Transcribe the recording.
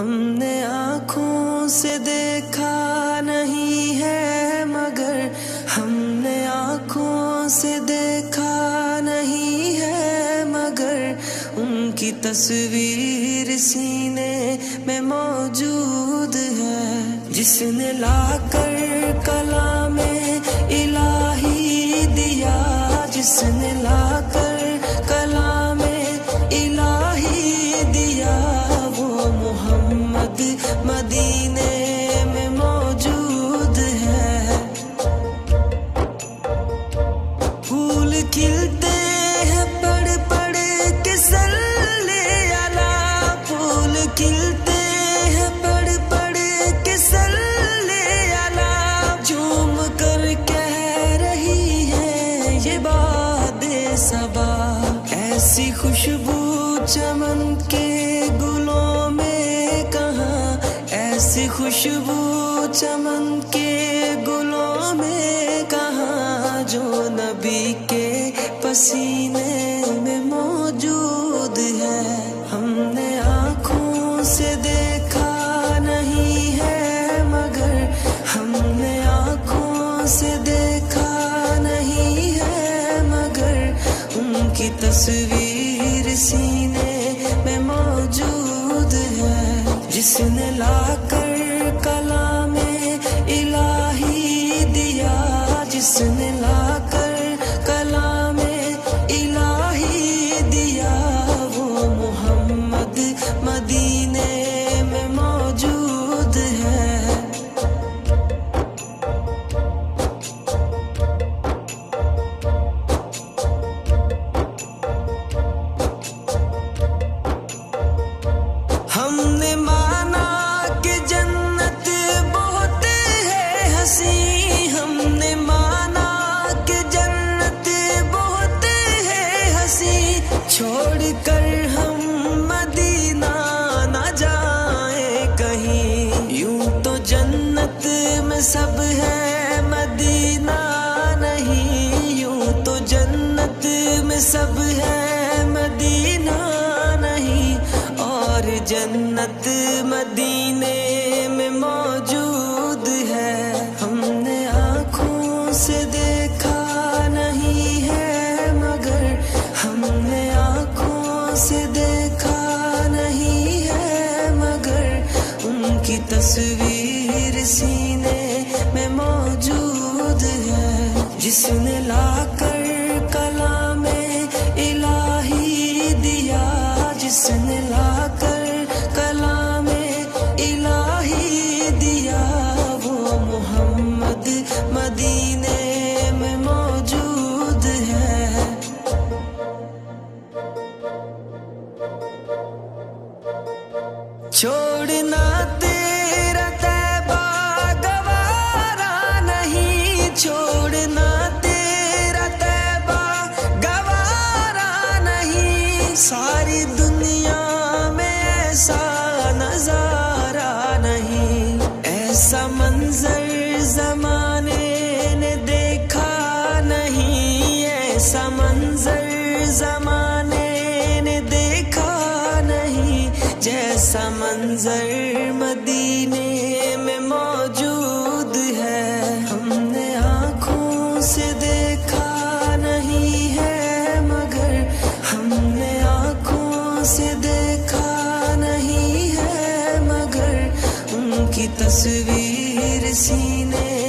ہم نے آنکھوں سے دیکھا نہیں ہے مگر ہم نے آنکھوں سے دیکھا نہیں ہے مگر ان کی تصویر سینے میں موجود ہے، جس نے لا کر کلام الہی دیا، جس نے لا کر کلام الہی دیا، وہ محمد مدینے میں موجود ہے۔ پھول کھلتے ہیں پڑھ پڑھ کے صلی علی، پھول کھلتے ہیں پڑھ پڑھ کے صلی علی، جھوم کر کہہ رہی ہے یہ باد صبا، ایسی خوشبو چمن کے گلوں میں کہاں، ایسی خوشبو چمن کے گلوں میں کہاں، جو نبی کے پسینے میں موجود ہے۔ ہم نے آنکھوں سے دیکھا نہیں ہے مگر ہم نے آنکھوں سے دیکھا نہیں ہے مگر ان کی تصویر سینے میں موجود ہے، جس نے لا کر کلام الہی دیا، جس نے لا کر کلام الہی دیا، وہ محمد مدینے میں موجود ہے۔ ہم نے مانا کہ جنت بہت ہے حسین، ہم نے مانا کہ جنت بہت ہے حسین، چھوڑ کر ہم مدینہ نہ جائیں کہیں، یوں تو جنت میں سب ہے مدینہ نہیں، یوں تو جنت میں سب ہے مدینہ نہیں، اور جنت مدینے میں موجود ہے۔ ہم نے آنکھوں سے دیکھا نہیں ہے مگر ہم نے آنکھوں سے دیکھا نہیں ہے مگر ان کی تصویر سینے میں موجود ہے، جس نے لا کر کلام الہی دیا، جس نے لا کر کلام الہی دیا، وہ محمد مدینے میں موجود ہے۔ چھوڑنا تیرا طیبہ گوارا نہیں، چھوڑنا تیرا طیبہ گوارا نہیں، ساری دنیا میں ایسا نظارہ نہیں، ایسا منظر زمانے نے دیکھا نہیں، ایسا منظر زمانے نے دیکھا نہیں، جیسا منظر مدینے میں موجود ہے۔ ہم نے آنکھوں سے دیکھا نہیں ہے مگر ہم نے آنکھوں سے دیکھا نہیں ہے مگر ان کی تصویر سینے